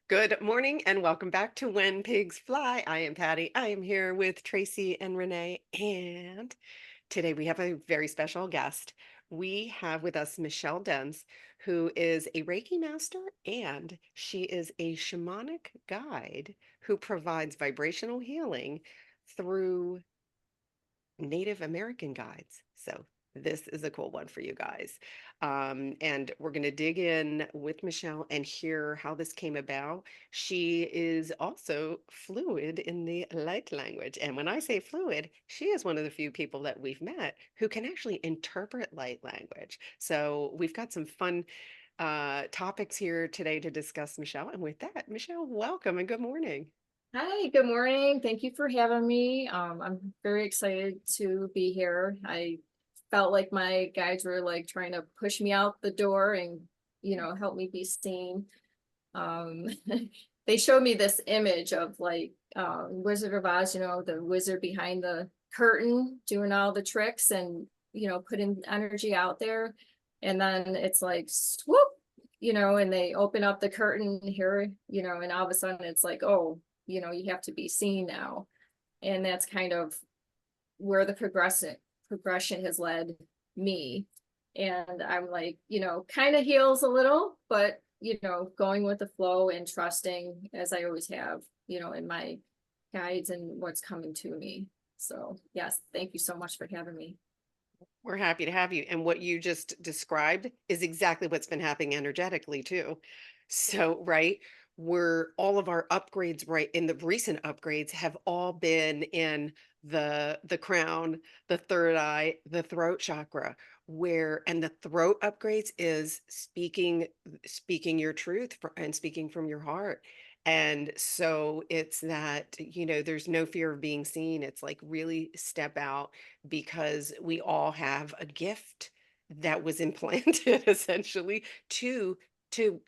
Good morning and welcome back to When Pigs Fly. I am Patty. I am here with Tracy and Renee, and today we have a very special guest. We have with us Michelle Denz, who is a Reiki master and she is a shamanic guide who provides vibrational healing through Native American guides. So this is a cool one for you guys. And we're going to dig in with Michelle and hear how this came about. She is also fluid in the light language. And when I say fluid, she is one of the few people that we've met who can actually interpret light language. So we've got some fun topics here today to discuss, Michelle. And with that, Michelle, welcome and good morning. Hi, good morning. Thank you for having me. I'm very excited to be here. I felt like my guides were like trying to push me out the door and, help me be seen. Um, they showed me this image of like Wizard of Oz, the wizard behind the curtain doing all the tricks and, putting energy out there. And then it's like swoop, and they open up the curtain here, and all of a sudden it's like, oh, you have to be seen now. And that's kind of where the progression has led me. And I'm like, kind of heals a little, but going with the flow and trusting as I always have, in my guides and what's coming to me. So yes, thank you so much for having me. We're happy to have you. And what you just described is exactly what's been happening energetically too. So, right, we're all of our upgrades, right, in the recent upgrades have all been in the crown, the third eye, the throat chakra, where and the throat upgrades is speaking your truth and speaking from your heart. And so it's that, there's no fear of being seen. It's like really step out because we all have a gift that was implanted essentially to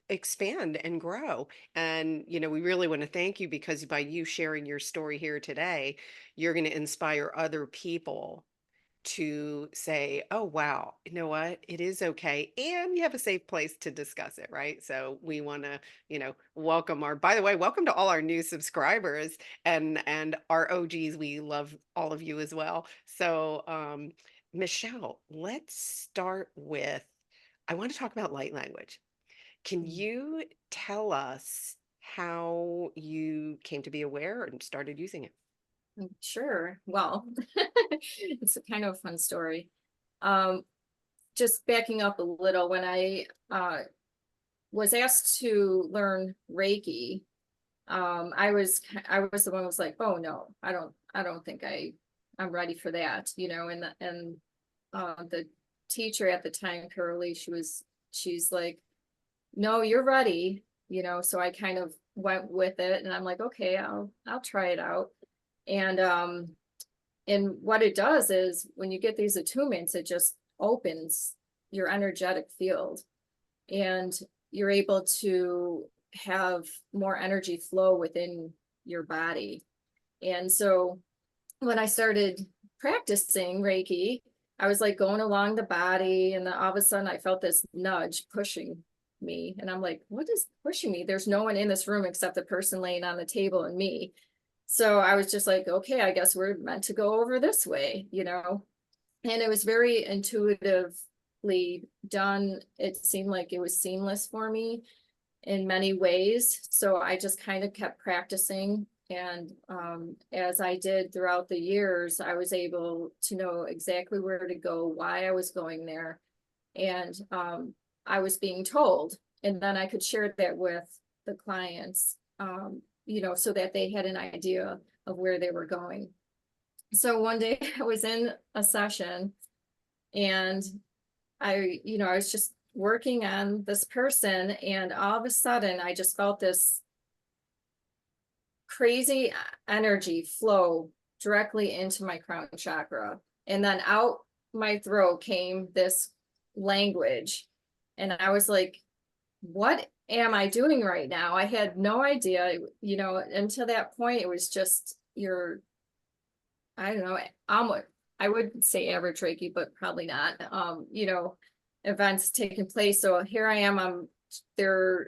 expand and grow. And we really want to thank you because by you sharing your story here today, you're going to inspire other people to say, oh, wow, you know what? It is okay. And you have a safe place to discuss it, right? So we want to, welcome by the way, welcome to all our new subscribers and our OGs. We love all of you as well. So, Michelle, let's start with, I want to talk about light language. Can you tell us how you came to be aware and started using it? Sure. Well, it's a kind of a fun story. Um, just backing up a little, when I was asked to learn Reiki, I was the one who was like, oh no, I don't think I'm ready for that, and the teacher at the time, Curly, she's like, no, you're ready, so I kind of went with it and I'm like, okay, I'll try it out. And what it does is when you get these attunements, it just opens your energetic field and you're able to have more energy flow within your body. And so when I started practicing Reiki, I was like going along the body, and then all of a sudden I felt this nudge pushing me. And I'm like, what is pushing me? There's no one in this room except the person laying on the table and me. So I was just like, okay, I guess we're meant to go over this way. And it was very intuitively done. It seemed like it was seamless for me in many ways. So I just kind of kept practicing. And as I did throughout the years, I was able to know exactly where to go, why I was going there. And I was being told. And then I could share that with the clients, so that they had an idea of where they were going. So one day I was in a session and I was just working on this person, and all of a sudden I just felt this crazy energy flow directly into my crown chakra. And then out my throat came this language. And I was like, what am I doing right now? I had no idea, until that point, it was just I don't know, I would say average Reiki, but probably not, events taking place. So here I am, they're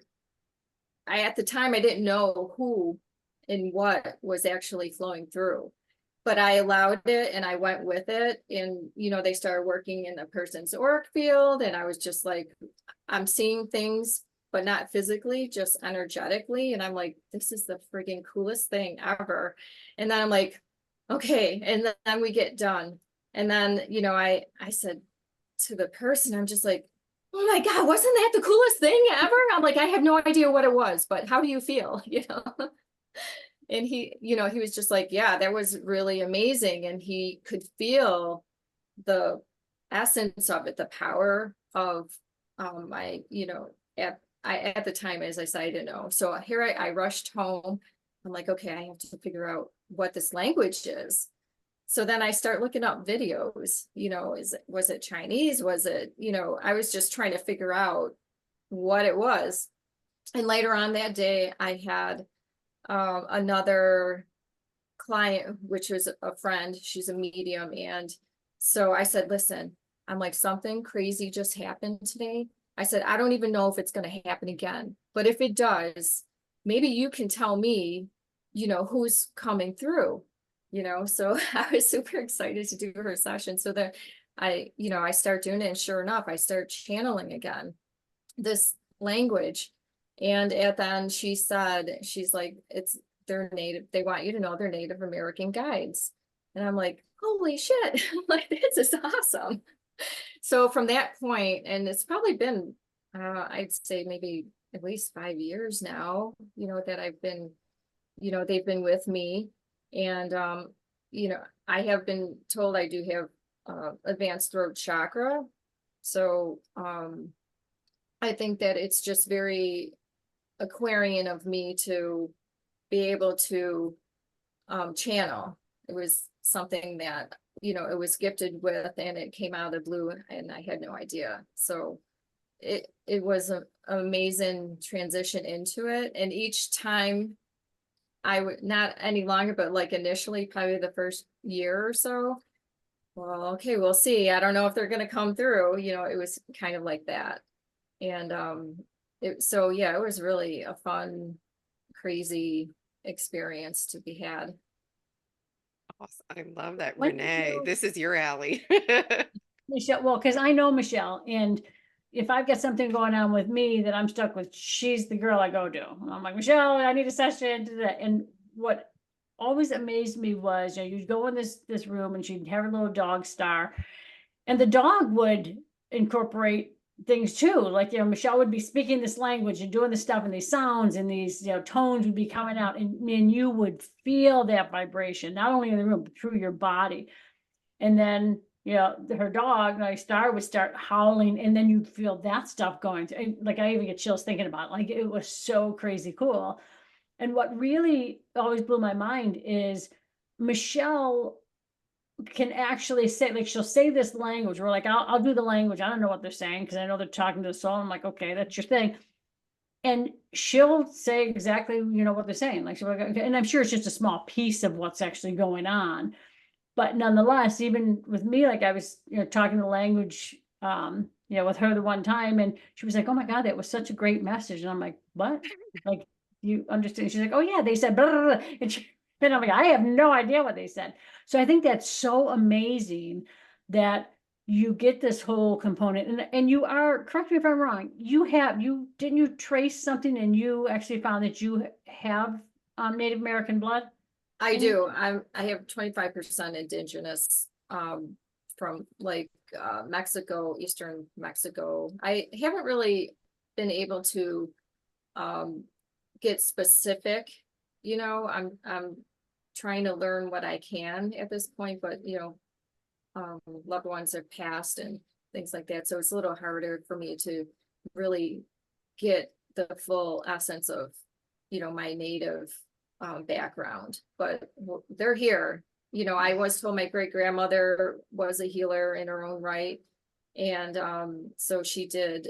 at the time I didn't know who and what was actually flowing through, but I allowed it and I went with it. And, they started working in the person's auric field. And I was just like, I'm seeing things, but not physically, just energetically. And I'm like, this is the friggin' coolest thing ever. And then I'm like, okay. And then we get done. And then, I said to the person, I'm just like, oh my God, wasn't that the coolest thing ever? I'm like, I have no idea what it was, but how do you feel? And he was just like, yeah, that was really amazing. And he could feel the essence of it, the power of at the time, as I said, I didn't know. So here I rushed home. I'm like, okay, I have to figure out what this language is. So then I start looking up videos, was it Chinese? Was it, I was just trying to figure out what it was. And later on that day, I had another client, which was a friend. She's a medium. And so I said, listen, I'm like, something crazy just happened today. I said, I don't even know if it's going to happen again, but if it does, maybe you can tell me, who's coming through, so I was super excited to do her session. So that I start doing it, and sure enough, I start channeling again this language. And at the end, she said, she's like, they're native, they want you to know they're Native American guides. And I'm like, holy shit, like, this is awesome. So from that point, and it's probably been, I'd say maybe at least 5 years now, that I've been, they've been with me. And, I have been told I do have advanced throat chakra. So I think that it's just very Aquarian of me to be able to channel. It was something that, it was gifted with, and it came out of the blue, and I had no idea. So it was an amazing transition into it. And each time I would, not any longer, but like initially, probably the first year or so, well, okay, we'll see. I don't know if they're going to come through, it was kind of like that. And so yeah, it was really a fun, crazy experience to be had. Awesome. I love that, When Renee. This is your alley. Michelle, well, because I know Michelle, and if I've got something going on with me that I'm stuck with, she's the girl I go to. I'm like, Michelle, I need a session. And what always amazed me was, you'd go in this room, and she'd have her little dog Star, and the dog would incorporate things too. Like, Michelle would be speaking this language and doing this stuff, and these sounds and these, tones would be coming out, and you would feel that vibration, not only in the room, but through your body. And then, her dog, like Star, would start howling, and then you'd feel that stuff going through. Like, I even get chills thinking about it. Like, it was so crazy cool. And what really always blew my mind is Michelle can actually say, like, she'll say this language. We're like, I'll do the language. I don't know what they're saying, because I know they're talking to the soul. I'm like, okay, that's your thing. And she'll say exactly, what they're saying. Like, and I'm sure it's just a small piece of what's actually going on. But nonetheless, even with me, like, I was, talking the language, with her the one time, and she was like, oh my God, that was such a great message. And I'm like, what? Like, you understand? She's like, oh yeah, they said blah, blah, blah. And I'm like, I have no idea what they said. So I think that's so amazing that you get this whole component. And you are, correct me if I'm wrong, didn't you trace something, and you actually found that you have Native American blood? I do. I have 25% indigenous from like Mexico, Eastern Mexico. I haven't really been able to get specific, I'm trying to learn what I can at this point, but loved ones have passed and things like that. So it's a little harder for me to really get the full essence of, my native background, but they're here. I was told my great grandmother was a healer in her own right. And so she did.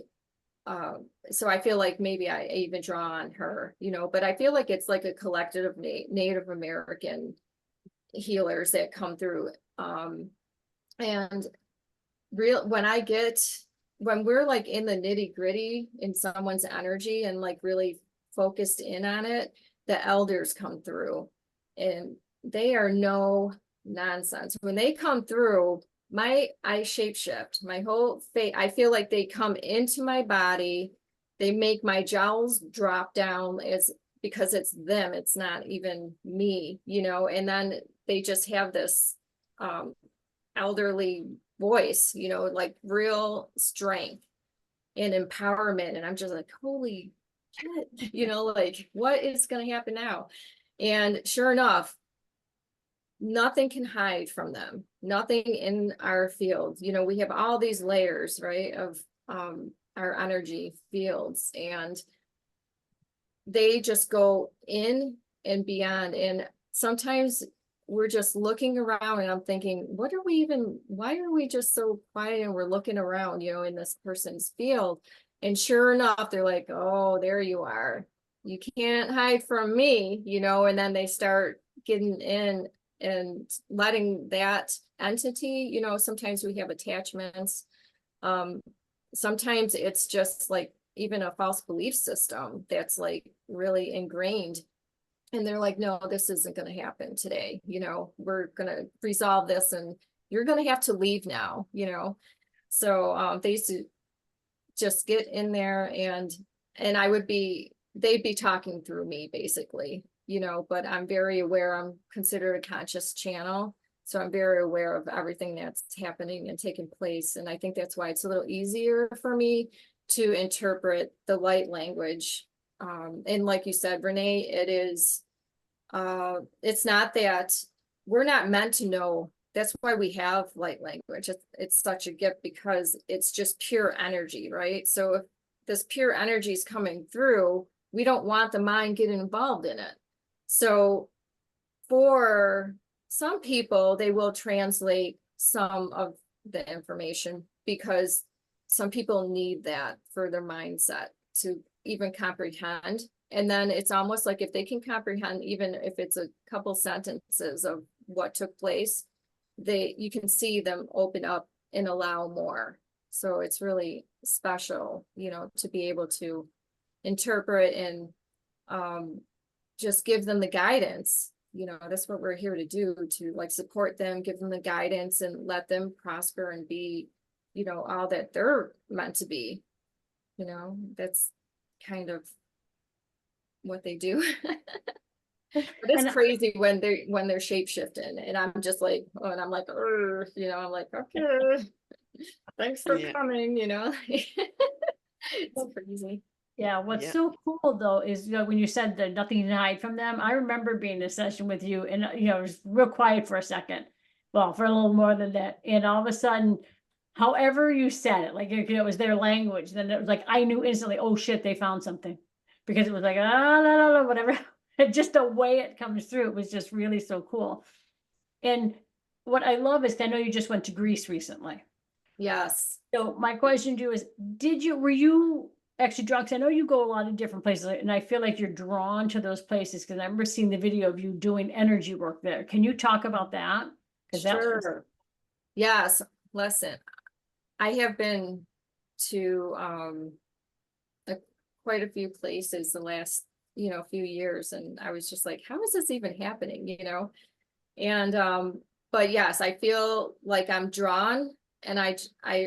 So I feel like maybe I even draw on her, but I feel like it's like a collective of Native American healers that come through. And when we're like in the nitty gritty in someone's energy and like really focused in on it, the elders come through, and they are no nonsense. When they come through, I shapeshift, my whole face. I feel like they come into my body. They make my jowls drop down because it's them. It's not even me, and then they just have this elderly voice, like real strength and empowerment. And I'm just like, holy shit, like what is going to happen now? And sure enough, nothing can hide from them. Nothing in our field. We have all these layers, right, of our energy fields, and they just go in and beyond. And sometimes we're just looking around and I'm thinking, why are we just so quiet and we're looking around, in this person's field? And sure enough, they're like, oh, there you are. You can't hide from me, and then they start getting in and letting that entity, sometimes we have attachments. Sometimes it's just like even a false belief system that's like really ingrained. And they're like, no, this isn't going to happen today. We're going to resolve this and you're going to have to leave now, So they used to just get in there and they'd be talking through me basically, but I'm very aware. I'm considered a conscious channel. So I'm very aware of everything that's happening and taking place. And I think that's why it's a little easier for me to interpret the light language. And like you said, Renee, it is, it's not that we're not meant to know. That's why we have light language. It's such a gift because it's just pure energy, right? So if this pure energy is coming through, we don't want the mind getting involved in it. So for some people, they will translate some of the information because some people need that for their mindset to even comprehend. And then it's almost like if they can comprehend, even if it's a couple sentences of what took place, you can see them open up and allow more. So it's really special, to be able to interpret and just give them the guidance. That's what we're here to do, to like support them, give them the guidance and let them prosper and be, all that they're meant to be. That's kind of what they do. But it's crazy when they're shape shifting and I'm just like, oh, and I'm like, I'm like, okay, thanks for coming, it's crazy. Yeah, what's so cool though is, when you said that nothing to hide from them, I remember being in a session with you and, it was real quiet for a second. Well, for a little more than that. And all of a sudden, however you said it, like, it was their language, then it was like, I knew instantly, oh shit, they found something. Because it was like, no, whatever. Just the way it comes through, it was just really so cool. And what I love is, I know you just went to Greece recently. Yes. So my question to you is, were you actually drawn? Because I know you go a lot of different places, and I feel like you're drawn to those places because I remember seeing the video of you doing energy work there. Can you talk about that? Sure. Yes. Listen, I have been to quite a few places the last few years, and I was just like, how is this even happening? And but yes, I feel like I'm drawn, and I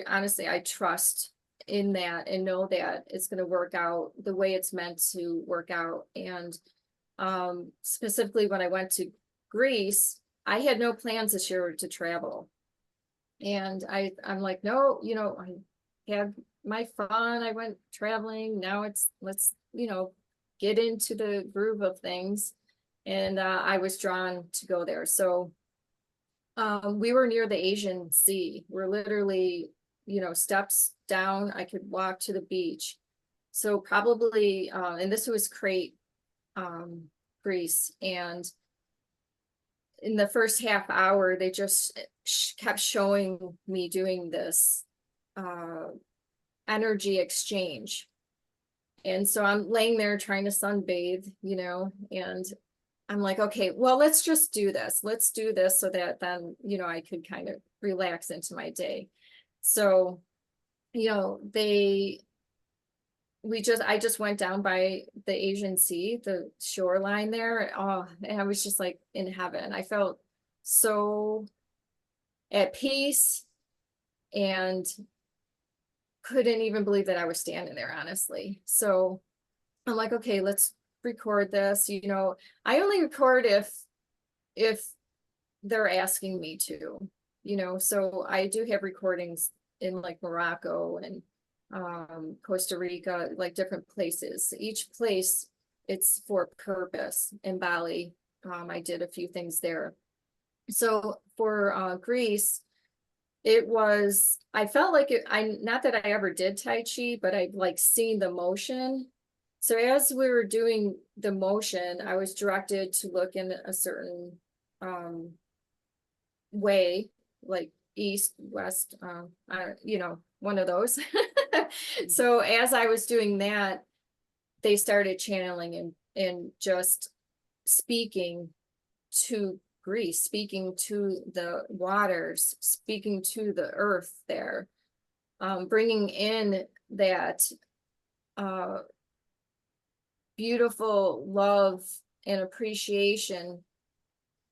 honestly I trust in that and know that it's going to work out the way it's meant to work out. And specifically when I went to Greece, I had no plans this year to travel. And I'm like, no, I had my fun. I went traveling. Now let's, get into the groove of things. And I was drawn to go there. So we were near the Asian Sea. We're literally, steps down. I could walk to the beach. So probably, and this was Crete, Greece. And in the first half hour, they just kept showing me doing this energy exchange. And so I'm laying there trying to sunbathe, and I'm like, okay, well, let's just do this. Let's do this so that then, I could kind of relax into my day. So, they I just went down by the Asian Sea, the shoreline there. Oh, and I was just like in heaven. I felt so at peace and couldn't even believe that I was standing there, honestly. So I'm like, okay, let's record this. You know, I only record if they're asking me to, you know, so I do have recordings in like Morocco and Costa Rica, like different places. Each place it's for a purpose. In Bali, I did a few things there. So for Greece, I felt like not that I ever did Tai Chi, but I like seen the motion. So as we were doing the motion, I was directed to look in a certain way, like east, west, you know, one of those. So as I was doing that, they started channeling and just speaking to Greece, speaking to the waters, speaking to the earth there, bringing in that beautiful love and appreciation.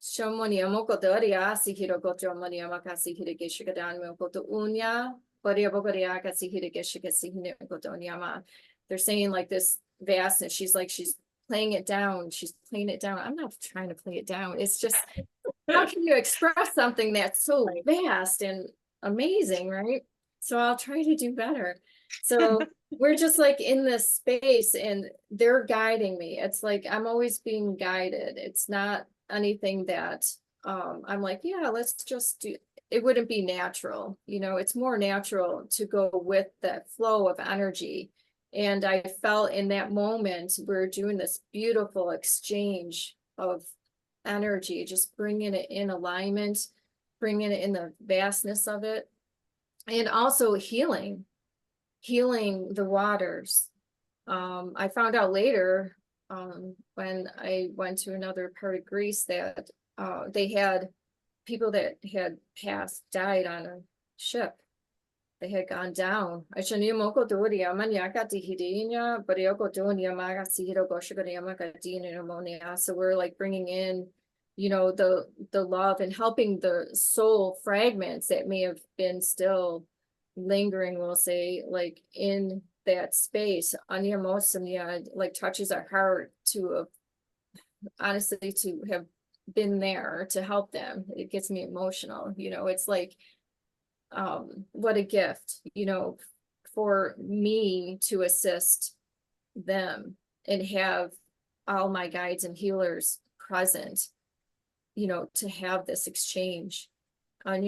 Shomoniamo kotoria sikiro koto moniama kasikire geshikadan mo koto unya boria boria kasikire geshikasihine koto nyama. They're saying like this vastness. She's like she's playing it down. She's playing it down. I'm not trying to play it down. It's just how can you express something that's so vast and amazing, right? So I'll try to do better. So we're just like in this space and they're guiding me. It's like I'm always being guided. It's not anything that I'm like, yeah, let's just do. It wouldn't be natural, you know, it's more natural to go with the flow of energy. And I felt in that moment, we're doing this beautiful exchange of energy, just bringing it in alignment, bringing it in the vastness of it, and also healing the waters. I found out later when I went to another part of Greece that they had people that had died on a ship. They had gone down. So we're like bringing in, you know, the love and helping the soul fragments that may have been still lingering, we'll say, like in that space. Anya Mosamia like touches our heart to honestly to have been there to help them. It gets me emotional, you know. It's like what a gift, you know, for me to assist them and have all my guides and healers present, you know, to have this exchange. And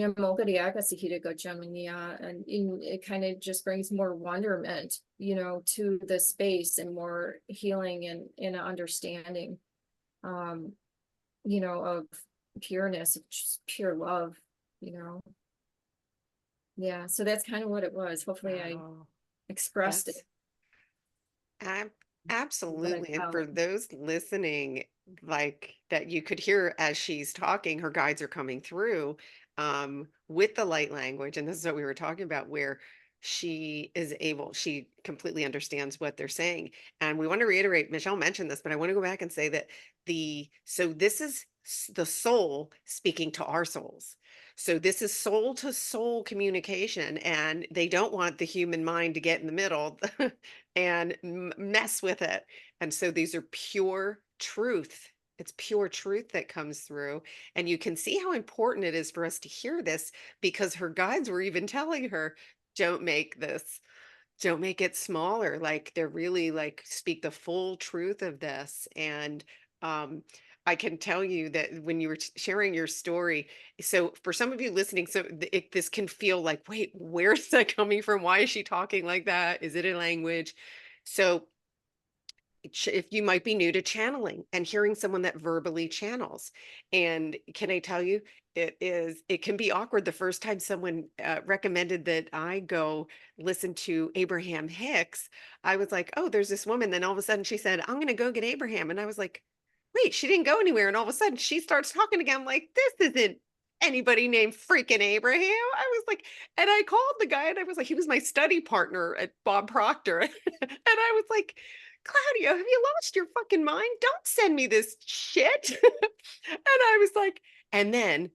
it kind of just brings more wonderment, you know, to the space and more healing and understanding, you know, of pureness, of just pure love, you know. Yeah, so that's kind of what it was. Hopefully I expressed it. Absolutely. And for those listening, like that you could hear as she's talking, her guides are coming through with the light language. And this is what we were talking about, where she completely understands what they're saying. And we want to reiterate, Michelle mentioned this, but I want to go back and say that so this is the soul speaking to our souls. So this is soul to soul communication, and they don't want the human mind to get in the middle and mess with it. And so these are pure truth. It's pure truth that comes through. And you can see how important it is for us to hear this, because her guides were even telling her, don't make it smaller. Like they're really like speak the full truth of this. And I can tell you that when you were sharing your story, so for some of you listening, so this can feel like, wait, where's that coming from? Why is she talking like that? Is it a language? So if you might be new to channeling and hearing someone that verbally channels, and can I tell you, it can be awkward. The first time someone recommended that I go listen to Abraham Hicks, I was like, oh, there's this woman. Then all of a sudden she said, I'm going to go get Abraham. And I was like, wait, she didn't go anywhere. And all of a sudden she starts talking again. I'm like, this isn't anybody named freaking Abraham. I was like, and I called the guy and I was like, he was my study partner at Bob Proctor. And I was like, Claudio, have you lost your fucking mind? Don't send me this shit. And I was like, and then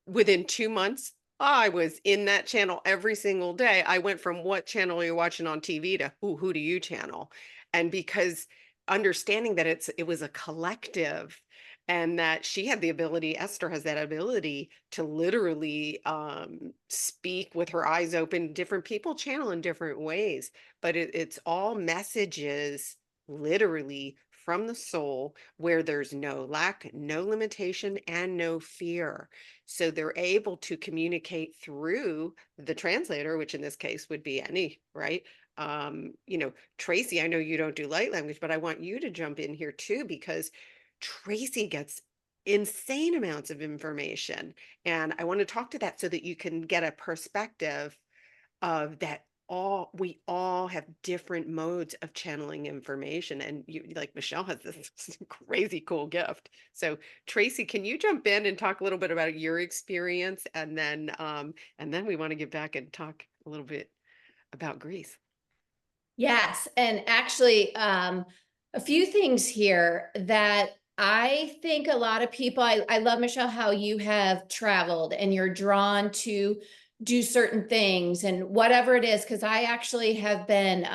within 2 months, I was in that channel every single day. I went from what channel you're watching on TV to who do you channel? And because understanding that it was a collective and that she had the ability, Esther has that ability to literally speak with her eyes open. Different people channel in different ways, but it's all messages literally from the soul where there's no lack, no limitation, and no fear. So they're able to communicate through the translator, which in this case would be Annie, right? Tracy, I know you don't do light language, but I want you to jump in here too, because Tracy gets insane amounts of information. And I want to talk to that so that you can get a perspective of that we all have different modes of channeling information. And you, like Michelle, has this crazy cool gift. So Tracy, can you jump in and talk a little bit about your experience, and then we want to get back and talk a little bit about Greece. Yes. And actually, a few things here that I think a lot of people, I love, Michelle, how you have traveled and you're drawn to do certain things and whatever it is, because I actually have been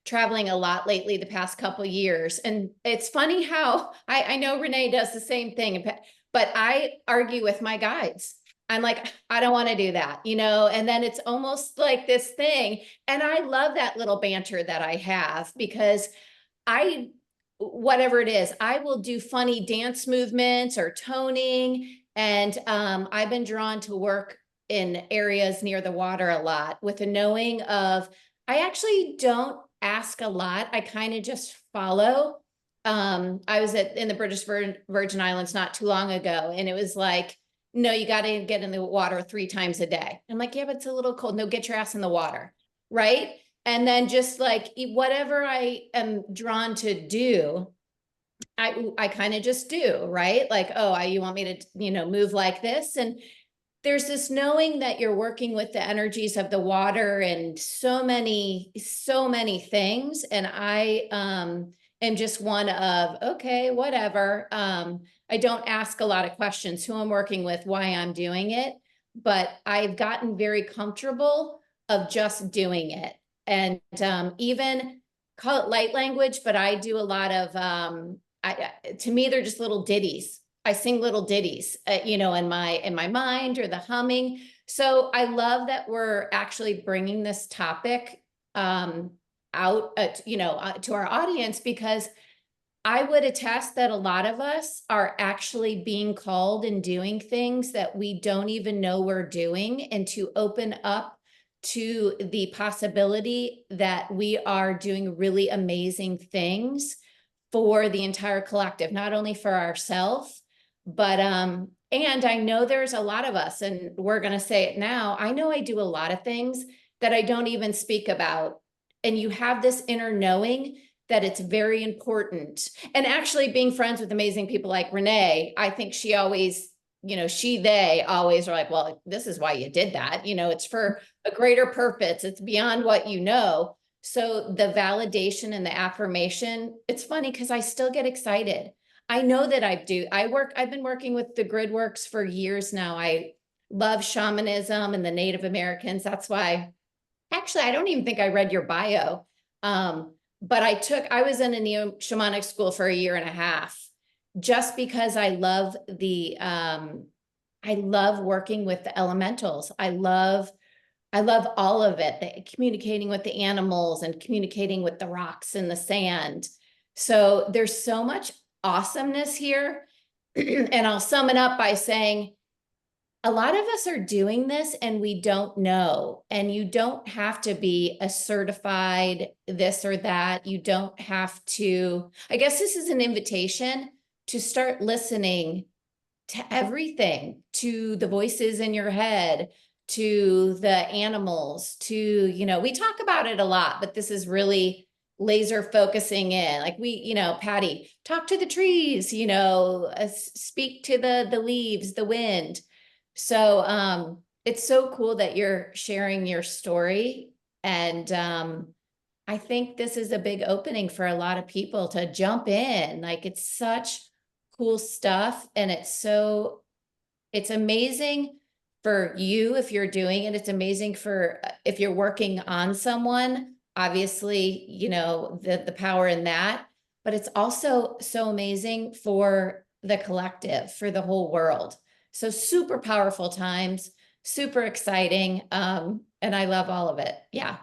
traveling a lot lately the past couple years. And it's funny how I know Renee does the same thing, but I argue with my guides. I'm like, I don't want to do that, and then it's almost like this thing. And I love that little banter that I have, because whatever it is, I will do funny dance movements or toning. And I've been drawn to work in areas near the water a lot with a knowing of, I actually don't ask a lot. I kind of just follow. I was in the British Virgin Islands not too long ago, and it was like, no, you got to get in the water 3 times a day. I'm like, yeah, but it's a little cold. No, get your ass in the water. Right. And then just like whatever I am drawn to do, I kind of just do, right? Like, oh, you want me to, move like this. And there's this knowing that you're working with the energies of the water and so many things. And I am just one of, okay, whatever. I don't ask a lot of questions, who I'm working with, why I'm doing it, but I've gotten very comfortable of just doing it. And even call it light language, but I do a lot of, to me, they're just little ditties. I sing little ditties, in my mind, or the humming. So I love that we're actually bringing this topic out, to our audience, because I would attest that a lot of us are actually being called and doing things that we don't even know we're doing, and to open up to the possibility that we are doing really amazing things for the entire collective, not only for ourselves, but, and I know there's a lot of us, and we're going to say it now. I know I do a lot of things that I don't even speak about. And you have this inner knowing that it's very important. And actually being friends with amazing people like Renee, I think she always, they always are like, well, this is why you did that. It's for a greater purpose. It's beyond what you know. So the validation and the affirmation, it's funny because I still get excited. I know that I've been working with the grid works for years now. I love shamanism and the Native Americans. That's why, actually, I don't even think I read your bio. But I was in a neo-shamanic school for 1.5 years, just because I love I love working with the elementals. I love all of it, communicating with the animals and communicating with the rocks and the sand. So there's so much awesomeness here. And I'll sum it up by saying, a lot of us are doing this and we don't know. And you don't have to be a certified this or that. You don't have to, I guess this is an invitation to start listening to everything, to the voices in your head, to the animals, to, we talk about it a lot, but this is really laser focusing in, like Patty, talk to the trees, speak to the leaves, the wind. So it's so cool that you're sharing your story. And I think this is a big opening for a lot of people to jump in. Like, it's such cool stuff. And it's amazing for you if you're doing it. It's amazing for if you're working on someone, obviously, you know, the power in that, but it's also so amazing for the collective, for the whole world. So super powerful times, super exciting. And I love all of it. Yeah.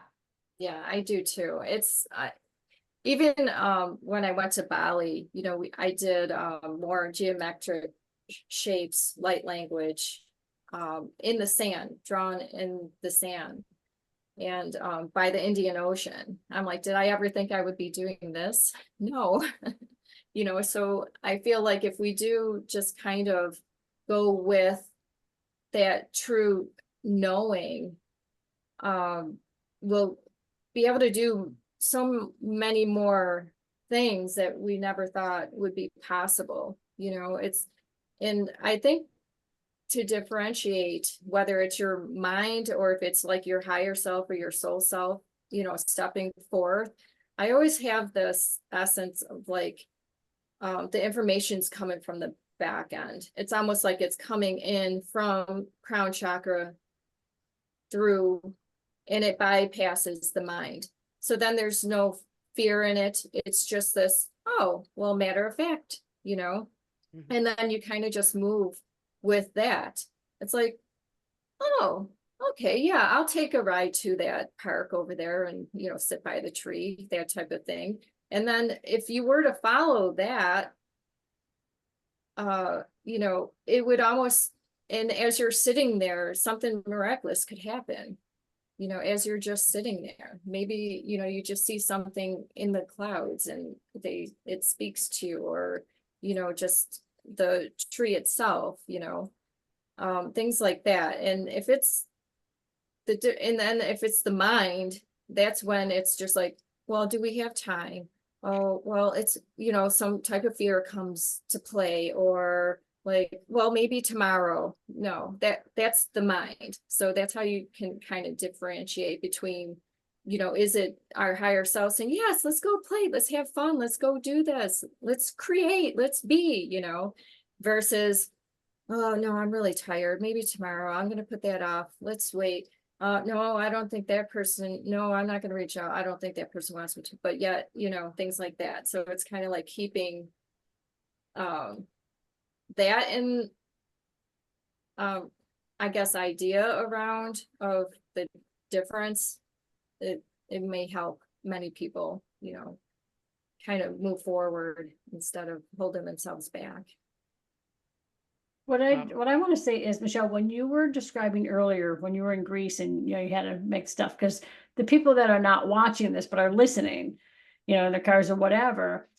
Yeah, I do too. It's even when I went to Bali, you know, I did more geometric shapes, light language, in the sand, drawn in the sand, and by the Indian Ocean. I'm like, did I ever think I would be doing this? No. You know, so I feel like if we do just kind of go with that true knowing, we'll be able to do so many more things that we never thought would be possible. You know, and I think to differentiate whether it's your mind or if it's like your higher self or your soul self, you know, stepping forth, I always have this essence of like, the information's coming from the back end. It's almost like it's coming in from crown chakra through, and it bypasses the mind. So then there's no fear in it. It's just this, oh, well, matter of fact, you know, and then you kind of just move with that. It's like, oh, okay, yeah, I'll take a ride to that park over there and, you know, sit by the tree, that type of thing. And then if you were to follow that, you know, it would almost, and as you're sitting there, something miraculous could happen. You know, as you're just sitting there, maybe, you know, you just see something in the clouds and it speaks to you, or, you know, just the tree itself, you know, things like that. And if it's and then if it's the mind, that's when it's just like, well, do we have time? Oh, well, it's, you know, some type of fear comes to play, or like, well, maybe tomorrow. No, that's the mind. So that's how you can kind of differentiate between, you know, is it our higher self saying, yes, let's go play, let's have fun, let's go do this, let's create, let's be, you know, versus, oh no, I'm really tired, maybe tomorrow, I'm gonna put that off, let's wait. No, I don't think that person, no, I'm not going to reach out. I don't think that person wants me to, but yet, you know, things like that. So it's kind of like keeping, that in, I guess, idea around of the difference. It may help many people, you know, kind of move forward instead of holding themselves back. What I want to say is, Michelle, when you were describing earlier, when you were in Greece and, you know, you had to make stuff, because the people that are not watching this, but are listening, you know, in their cars or whatever,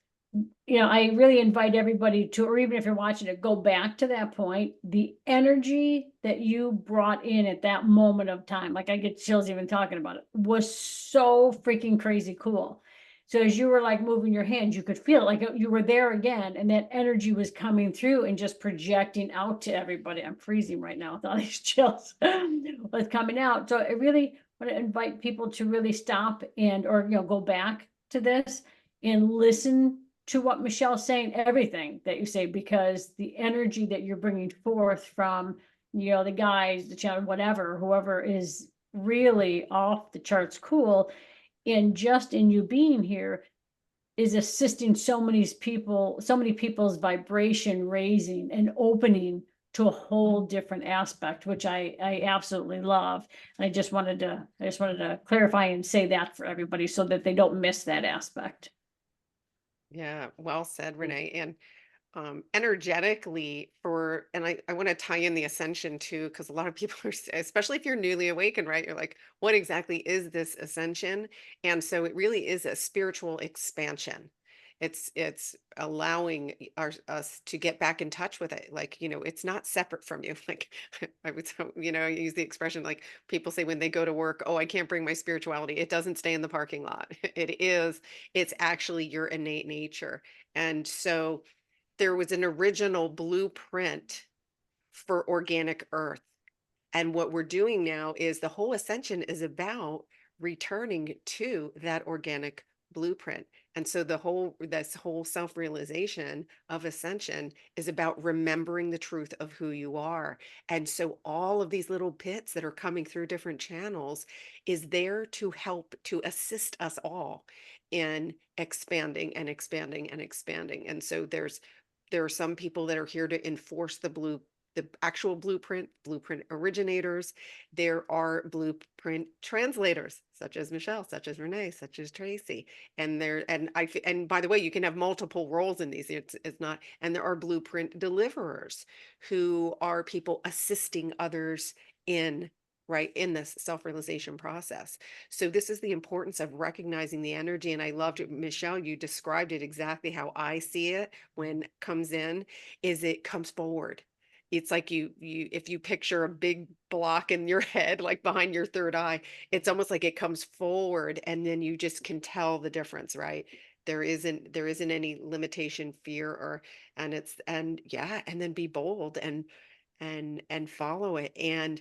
you know, I really invite everybody to, or even if you're watching it, go back to that point, the energy that you brought in at that moment of time, like I get chills even talking about it, was so freaking crazy cool. So as you were like moving your hands, you could feel it, like you were there again, and that energy was coming through and just projecting out to everybody. I'm freezing right now with all these chills. It's coming out. So I really want to invite people to really stop and, or, you know, go back to this and listen to what Michelle's saying, everything that you say, because the energy that you're bringing forth from, you know, the guys, the channel, whatever, whoever is really off the charts cool. And just in you being here is assisting so many people's vibration raising and opening to a whole different aspect, which I absolutely love. And I just wanted to clarify and say that for everybody so that they don't miss that aspect. Yeah, well said, Renee. And energetically and I want to tie in the ascension too, because a lot of people are, especially if you're newly awakened, right? You're like, what exactly is this ascension? And so it really is a spiritual expansion. It's allowing us to get back in touch with it. Like, you know, it's not separate from you. Like I would, you know, use the expression like people say when they go to work, oh, I can't bring my spirituality. It doesn't stay in the parking lot. It's actually your innate nature. And so there was an original blueprint for organic earth. And what we're doing now is the whole ascension is about returning to that organic blueprint. And so this whole self-realization of ascension is about remembering the truth of who you are. And so all of these little pits that are coming through different channels is there to help, to assist us all in expanding and expanding and expanding. And so there are some people that are here to enforce the actual blueprint originators. There are blueprint translators, such as Michelle, such as Renee, such as Tracy. And by the way, you can have multiple roles in these. It's not, and there are blueprint deliverers who are people assisting others in this self-realization process. So this is the importance of recognizing the energy. And I loved it, Michelle, you described it exactly how I see it when it comes in, is it comes forward. It's like you if you picture a big block in your head, like behind your third eye, it's almost like it comes forward and then you just can tell the difference, right? There isn't any limitation, fear, or and then be bold and follow it. And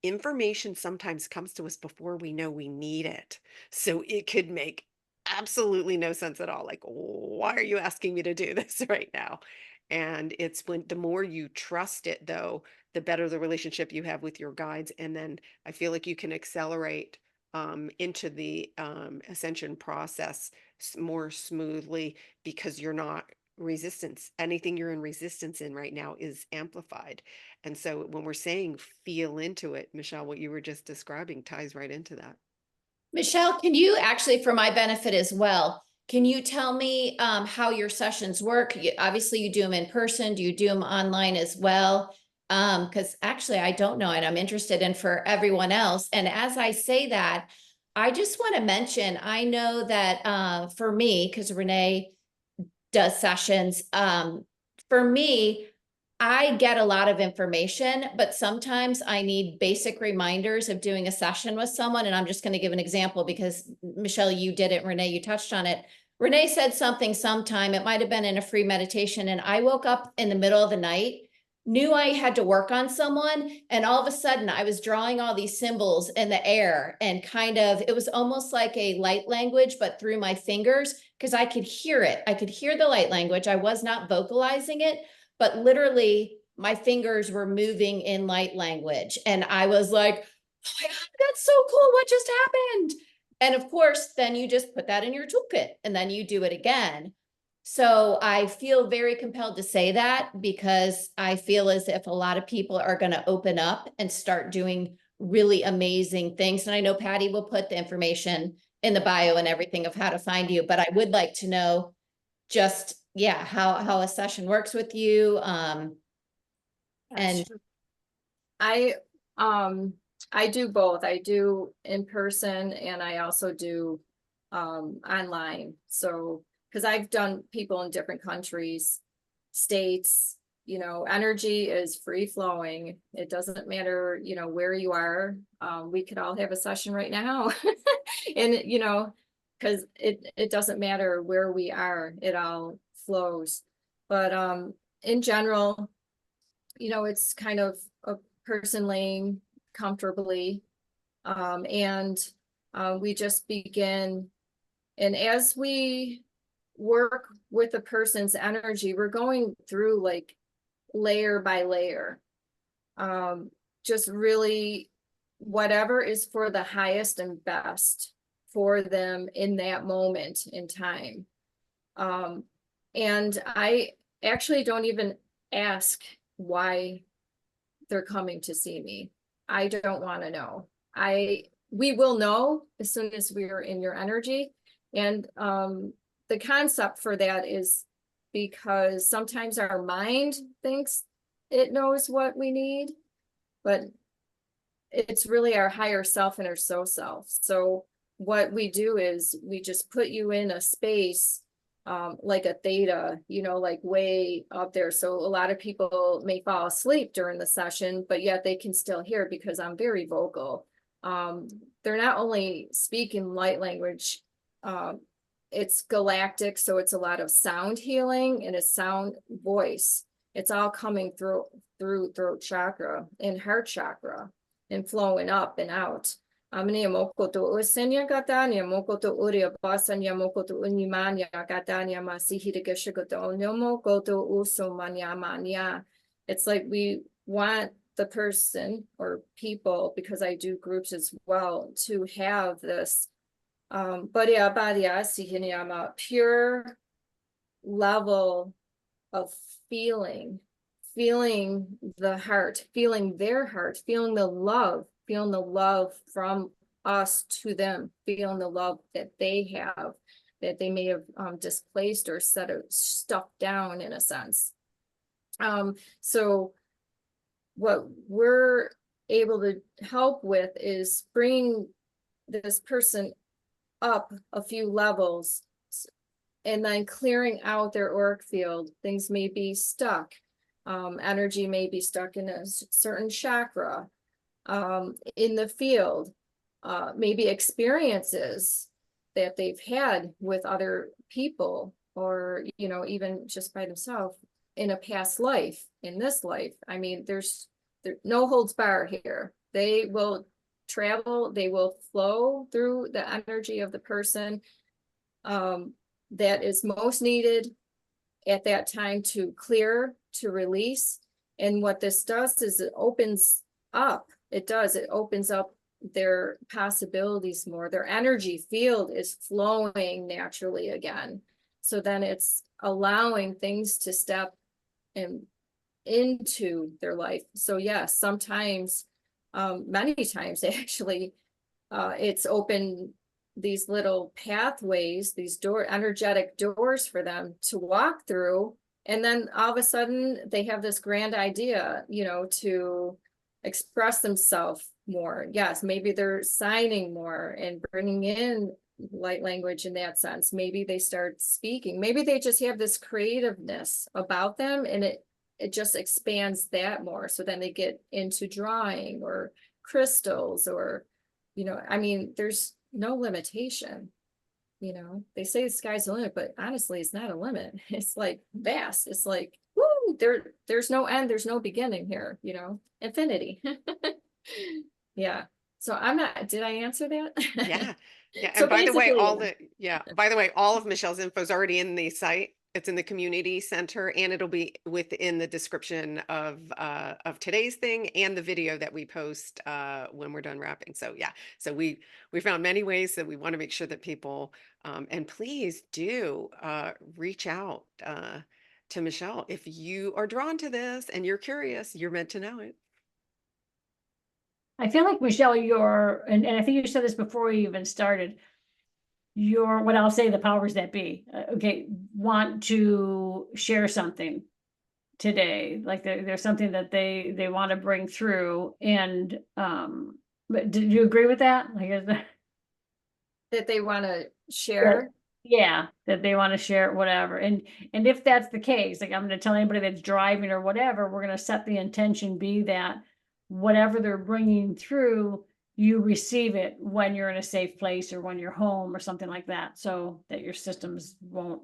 information sometimes comes to us before we know we need it. So it could make absolutely no sense at all. Like, why are you asking me to do this right now? And it's when the more you trust it, though, the better the relationship you have with your guides. And then I feel like you can accelerate into the ascension process more smoothly because you're not resistance. Anything you're in resistance in right now is amplified. And so when we're saying feel into it, Michelle, what you were just describing ties right into that. Michelle, can you actually, for my benefit as well, can you tell me how your sessions work? Obviously, you do them in person. Do you do them online as well? Because actually, I don't know, and I'm interested in for everyone else. And as I say that, I just want to mention, I know that for me, because Renee does sessions, for me, I get a lot of information, but sometimes I need basic reminders of doing a session with someone. And I'm just going to give an example because Michelle, you did it. Renee, you touched on it. Renee said something sometime, it might've been in a free meditation. And I woke up in the middle of the night, knew I had to work on someone. And all of a sudden I was drawing all these symbols in the air and it was almost like a light language, but through my fingers, because I could hear it. I could hear the light language. I was not vocalizing it, but literally my fingers were moving in light language. And I was like, oh my God, that's so cool. What just happened? And of course, then you just put that in your toolkit and then you do it again. So I feel very compelled to say that because I feel as if a lot of people are going to open up and start doing really amazing things. And I know Patty will put the information in the bio and everything of how to find you, but I would like to know just, yeah, how a session works with you. And I do both. I do in person and I also do online. So, because I've done people in different countries, states, energy is free flowing. It doesn't matter, where you are. We could all have a session right now. And, because it doesn't matter where we are, it all flows. But in general, it's kind of a person laying comfortably, and we just begin. And as we work with a person's energy, we're going through like layer by layer, just really whatever is for the highest and best for them in that moment in time. And I actually don't even ask why they're coming to see me. I don't want to know. We will know as soon as we're in your energy. And the concept for that is because sometimes our mind thinks it knows what we need, but it's really our higher self and our soul self. So what we do is we just put you in a space like a theta, like way up there. So a lot of people may fall asleep during the session, but yet they can still hear because I'm very vocal. They're not only speaking light language, it's galactic. So it's a lot of sound healing and a sound voice. It's all coming through throat chakra and heart chakra and flowing up and out. Amnia mokoto usenya gatanya mokoto uria basanya mokoto unimanya gatanya masihirigashigoto nyomokoto usumanya manya. It's like we want the person or people, because I do groups as well, to have this pure level of feeling the heart, feeling their heart, feeling the love from us to them, feeling the love that they have, that they may have displaced or stuffed down in a sense. So what we're able to help with is bring this person up a few levels and then clearing out their auric field. Things may be stuck. Energy may be stuck in a certain chakra in the field, maybe experiences that they've had with other people, or, you know, even just by themselves in a past life, in this life. I mean, there's no holds bar here. They will travel, they will flow through the energy of the person that is most needed at that time to clear, to release. And what this does is it opens up, it opens up their possibilities more. Their energy field is flowing naturally again. So then it's allowing things to step into their life. So yes, sometimes, many times actually, it's opened these little pathways, these energetic doors for them to walk through. And then all of a sudden they have this grand idea, you know, to express themselves more. Yes, maybe they're signing more and bringing in light language in that sense. Maybe they start speaking. Maybe they just have this creativeness about them, and it just expands that more. So then they get into drawing or crystals, or, you know, I mean, there's no limitation. You know, they say the sky's the limit, but honestly, it's not a limit. It's like vast. It's like, woo, there's no end, there's no beginning here, you know, infinity. Yeah. So did I answer that? Yeah. Yeah. So And by the way, basically, all of Michelle's info is already in the site. It's in the community center, and it'll be within the description of today's thing and the video that we post when we're done wrapping. So yeah, so we found many ways that we want to make sure that people and please do reach out to Michelle if you are drawn to this and you're curious. You're meant to know it. I feel like, Michelle, and I think you said this before we even started, what I'll say, the powers that be, okay, want to share something today, like there's something that they want to bring through. And but did you agree with that? Like, that they want to share. yeah, that they want to share whatever. And if that's the case, like, I'm going to tell anybody that's driving or whatever, we're going to set the intention be that whatever they're bringing through, you receive it when you're in a safe place or when you're home or something like that, so that your systems won't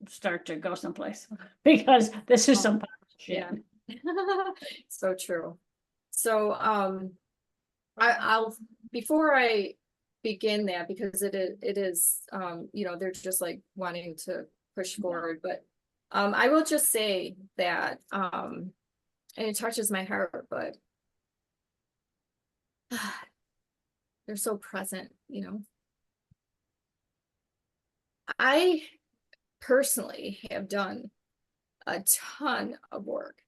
start to go someplace, because this is some shit. Yeah. So true. So I'll before I begin that, because it is you know, they're just like wanting to push forward, but I will just say that and it touches my heart, but they're so present, you know. I personally have done a ton of work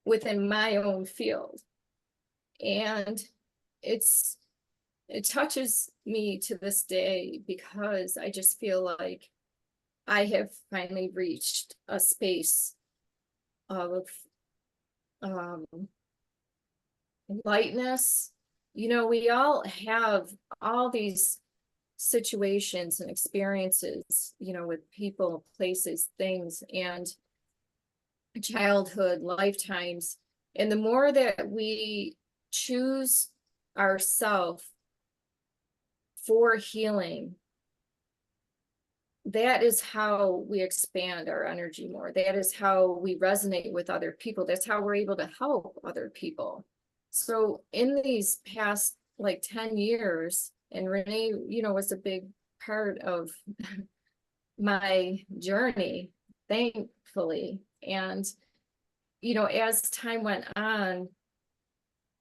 within my own field, and it touches me to this day, because I just feel like I have finally reached a space of lightness. You know, we all have all these situations and experiences, you know, with people, places, things, and childhood, lifetimes. And the more that we choose ourselves for healing, that is how we expand our energy more. That is how we resonate with other people. That's how we're able to help other people. So in these past like 10 years, and Renee, you know, was a big part of my journey, thankfully. And, you know, as time went on,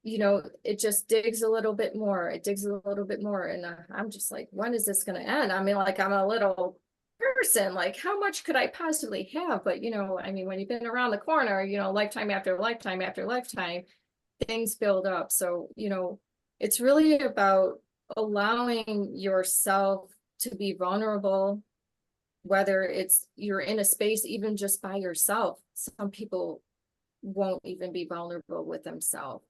you know, it just digs a little bit more. It digs a little bit more. And I'm just like, when is this going to end? I mean, like, I'm a little person, like, how much could I possibly have? But, you know, I mean, when you've been around the corner, you know, lifetime after lifetime after lifetime, things build up. So, you know, it's really about allowing yourself to be vulnerable, whether it's you're in a space even just by yourself. Some people won't even be vulnerable with themselves.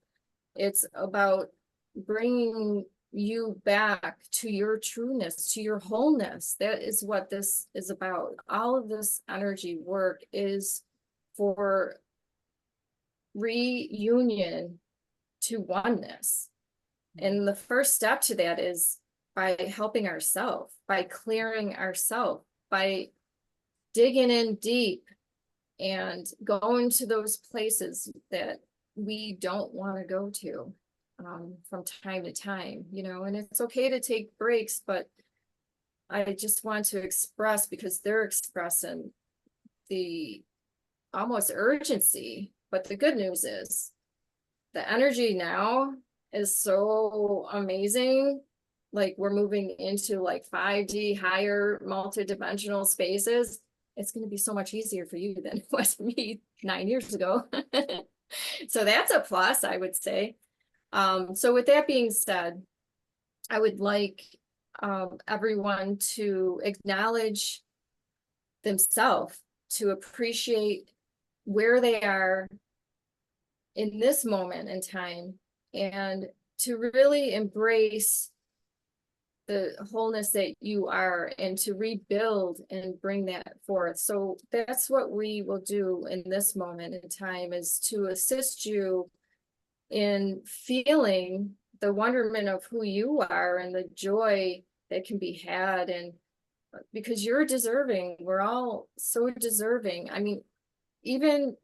It's about bringing you back to your trueness, to your wholeness. That is what this is about. All of this energy work is for reunion to oneness. And the first step to that is by helping ourselves, by clearing ourselves, by digging in deep and going to those places that we don't want to go to from time to time, you know. And it's okay to take breaks, but I just want to express, because they're expressing the almost urgency. But the good news is the energy now is so amazing. Like, we're moving into like 5D, higher multidimensional spaces. It's going to be so much easier for you than it was for me 9 years ago. So that's a plus, I would say. So with that being said, I would like everyone to acknowledge themselves, to appreciate where they are in this moment in time, and to really embrace the wholeness that you are, and to rebuild and bring that forth. So that's what we will do in this moment in time, is to assist you in feeling the wonderment of who you are and the joy that can be had. And because you're deserving, we're all so deserving. I mean, even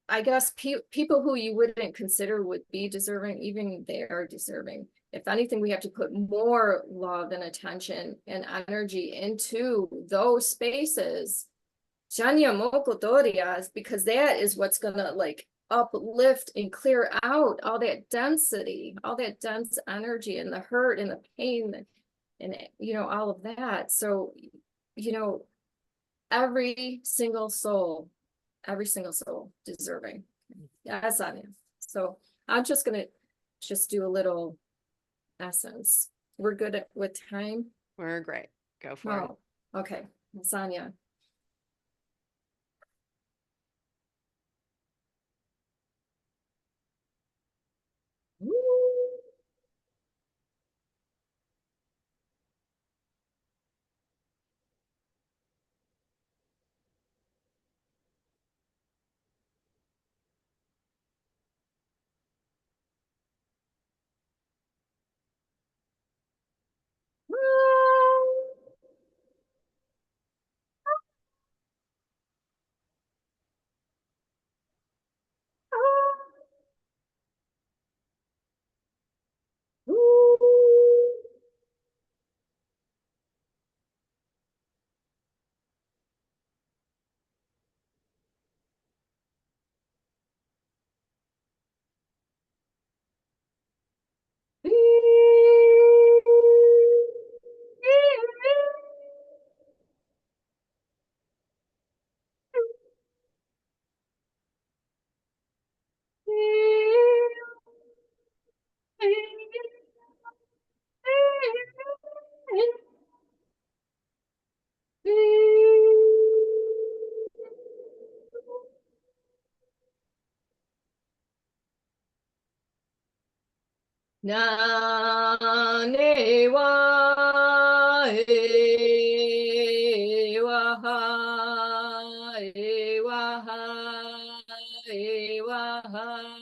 I guess people who you wouldn't consider would be deserving, even they are deserving. If anything, we have to put more love and attention and energy into those spaces. Janya Mokotorias, because that is what's gonna like uplift and clear out all that density, all that dense energy and the hurt and the pain and you know, all of that. So, you know, every single soul deserving. Yes, I am. So I'm just gonna do a little essence. We're good with time. We're great. Go for it. Oh, okay, Sonia. Na ne wa e wa ha e wa ha e wa ha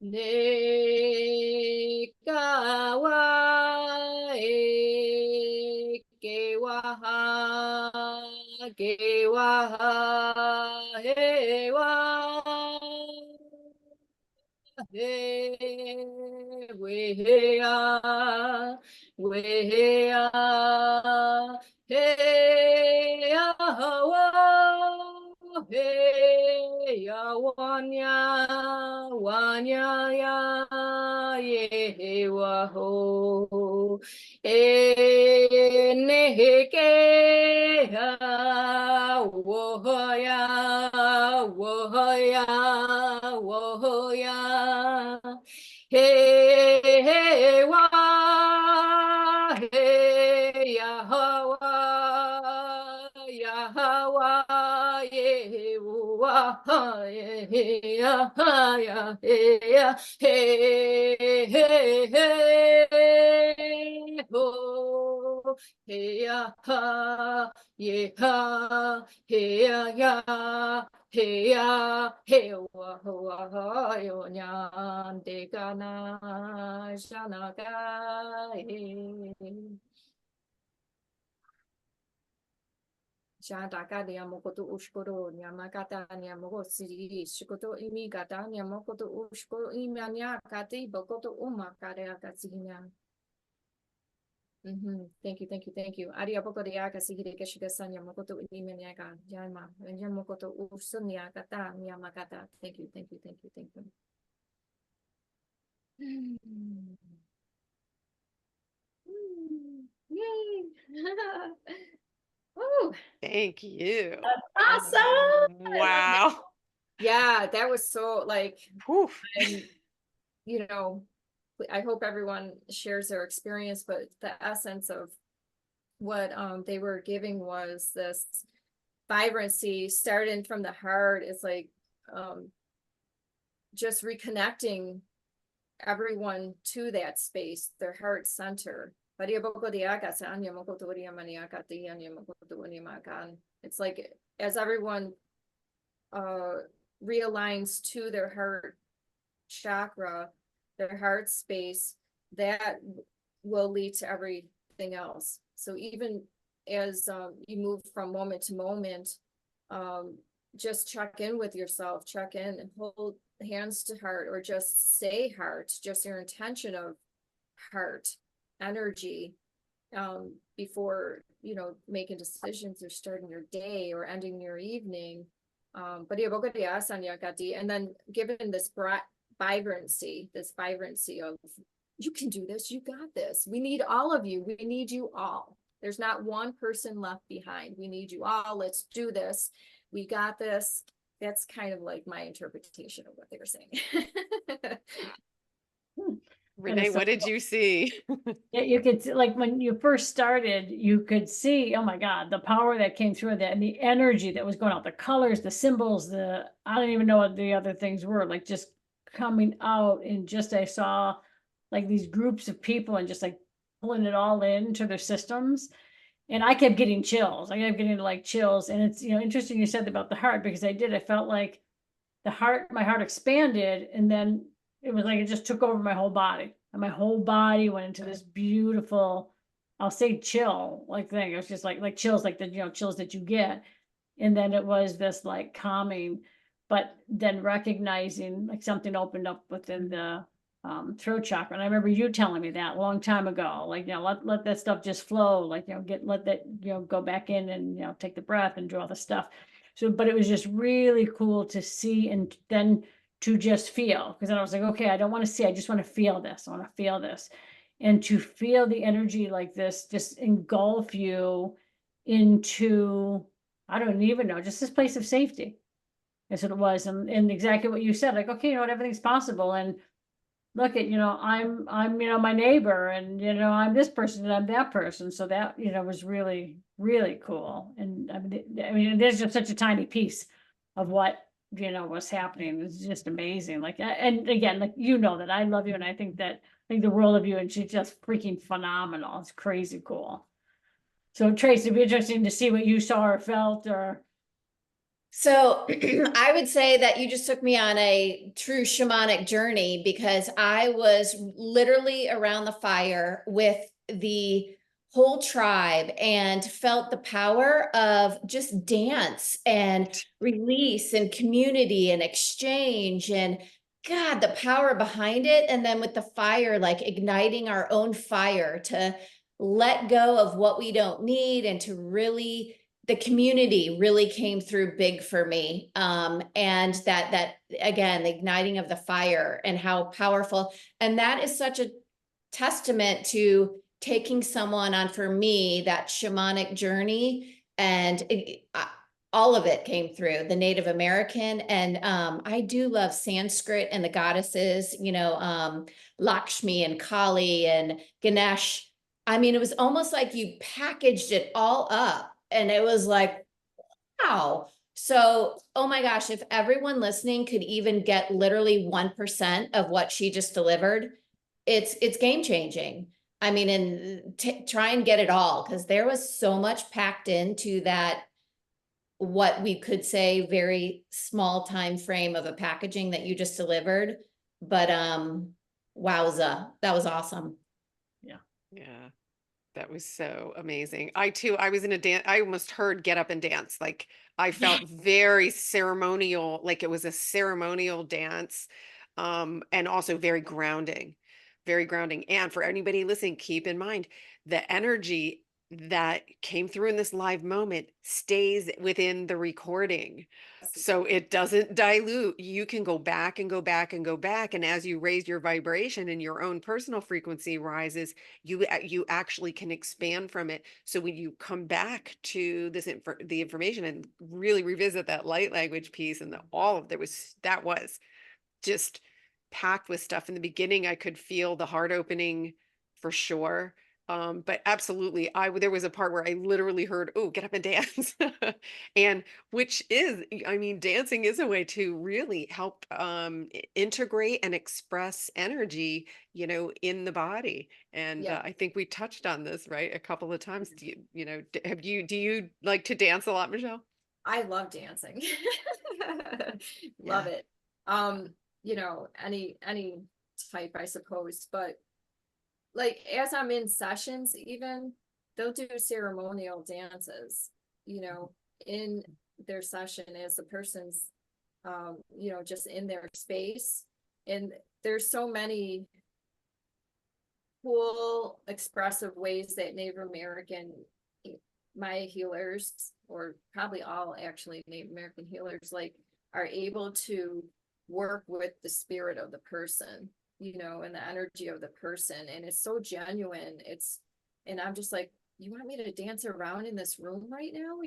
Ne kawa e ke waha he wa he we he hey ya wanya ya ye wa ho ne ke ha wo ya hey wa hey Yahweh, Yehovah, Yahweh, hey, ho, hey, yeah, hey, yo, nyan, de gana, shanaga, Shadaka Yamokoto Ushkoro, Yamakata Yamoko Siri, Shikoto Imigata, Yamokoto Ushkoro, Imania Kati, Bokoto Umakare Akatsina. Thank you. Aria Boko de Yaka Sigi Kashikasan, Yamokoto Imaniaka, Yama, and Yamokoto Usunia Kata, Yamakata. Thank you. Yay! Woo! Thank you. Awesome! Wow. Yeah, that was so like, Whew. and you know, I hope everyone shares their experience, but the essence of what they were giving was this vibrancy starting from the heart. It's like just reconnecting everyone to that space, their heart center. It's like as everyone realigns to their heart chakra, their heart space, that will lead to everything else. So even as you move from moment to moment, just check in with yourself, check in and hold hands to heart, or just say heart, just your intention of heart energy before, you know, making decisions or starting your day or ending your evening. And then given this vibrancy of you can do this, you got this. We need all of you. We need you all. There's not one person left behind. We need you all. Let's do this. We got this. That's kind of like my interpretation of what they were saying. Renee, what did you see? Yeah, you could see, like when you first started, you could see, oh my God, the power that came through that and the energy that was going out, the colors, the symbols, I don't even know what the other things were, like just coming out, and just I saw like these groups of people and just like pulling it all into their systems. And I kept getting chills. I kept getting like chills. And it's, you know, interesting you said about the heart, because I felt like my heart expanded, and then it was like it just took over my whole body. And my whole body went into this beautiful, I'll say chill like thing. It was just like chills, like the, you know, chills that you get. And then it was this like calming, but then recognizing like something opened up within the throat chakra. And I remember you telling me that a long time ago, like, you know, let that stuff just flow, like, you know, let that, you know, go back in and, you know, take the breath and do all the stuff. So, but it was just really cool to see, and then to just feel, because then I was like, okay, I don't want to see, I just want to feel this. I want to feel this. And to feel the energy like this, just engulf you into, I don't even know, just this place of safety. That's what it was. And exactly what you said, like, okay, you know what, everything's possible. And look at, you know, I'm, you know, my neighbor, and, you know, I'm this person and I'm that person. So that, you know, was really, really cool. And I mean, there's just such a tiny piece of what, you know, was happening. It's just amazing. Like, and again, like, you know, that I love you, and I think the world of you, and she's just freaking phenomenal. It's crazy cool. So Trace, it'd be interesting to see what you saw or felt, or So I would say that you just took me on a true shamanic journey, because I was literally around the fire with the whole tribe and felt the power of just dance and release and community and exchange, and God, the power behind it. And then with the fire, like igniting our own fire to let go of what we don't need, and to really, the community really came through big for me. And that again, the igniting of the fire and how powerful. And that is such a testament to taking someone on, for me, that shamanic journey. And all of it came through the Native American. And I do love Sanskrit and the goddesses, Lakshmi and Kali and Ganesh. I mean, it was almost like you packaged it all up, and it was like, wow. So, oh my gosh, if everyone listening could even get literally 1% of what she just delivered, it's game changing. I mean, and try and get it all, because there was so much packed into that, what we could say very small time frame of a packaging that you just delivered. But wowza, that was awesome. Yeah. That was so amazing. I was in a dance. I almost heard get up and dance. Like I felt very ceremonial, like it was a ceremonial dance. And also very grounding, very grounding. And for anybody listening, keep in mind the energy that came through in this live moment stays within the recording. So it doesn't dilute. You can go back and go back and go back. And as you raise your vibration and your own personal frequency rises, you actually can expand from it. So when you come back to the information and really revisit that light language piece, and that was just packed with stuff. In the beginning, I could feel the heart opening for sure. But absolutely, there was a part where I literally heard, "Oh, get up and dance," and which is, I mean, dancing is a way to really help integrate and express energy, in the body. And Yeah, I think we touched on this, right, a couple of times. Do you like to dance a lot, Michelle? I love dancing. Love Yeah. it. Any type, I suppose, but like as I'm in sessions, even they'll do ceremonial dances, in their session as the person's just in their space. And there's so many cool expressive ways that Native American Maya healers, or probably all actually Native American healers, like are able to work with the spirit of the person, and the energy of the person. And it's so genuine. And I'm just like, you want me to dance around in this room right now?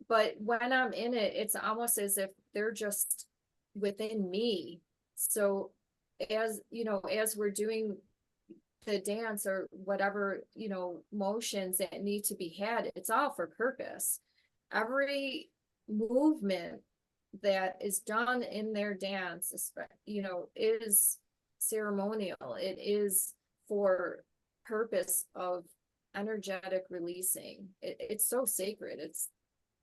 But when I'm in it, it's almost as if they're just within me. So as we're doing the dance or whatever, motions that need to be had, it's all for purpose. Every movement that is done in their dance, is ceremonial. It is for purpose of energetic releasing. It's so sacred.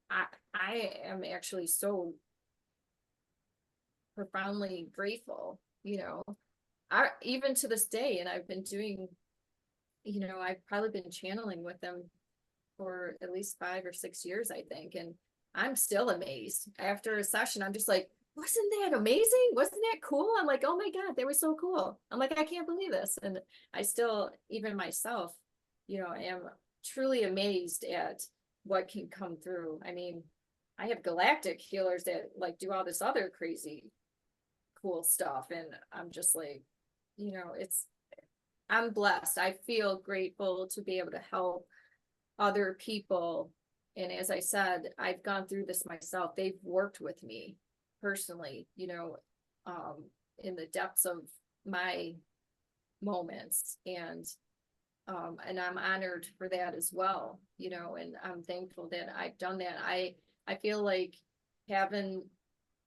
I am actually so profoundly grateful, even to this day. And I've been doing, I've probably been channeling with them for at least 5 or 6 years, I think. And I'm still amazed after a session. I'm just like, wasn't that amazing? Wasn't that cool? I'm like, oh my God, they were so cool. I'm like, I can't believe this. And I still, even myself, am truly amazed at what can come through. I mean, I have galactic healers that like do all this other crazy cool stuff. And I'm just like, I'm blessed. I feel grateful to be able to help other people. And as I said, I've gone through this myself. They've worked with me personally, in the depths of my moments. And I'm honored for that as well, and I'm thankful that I've done that. I feel like having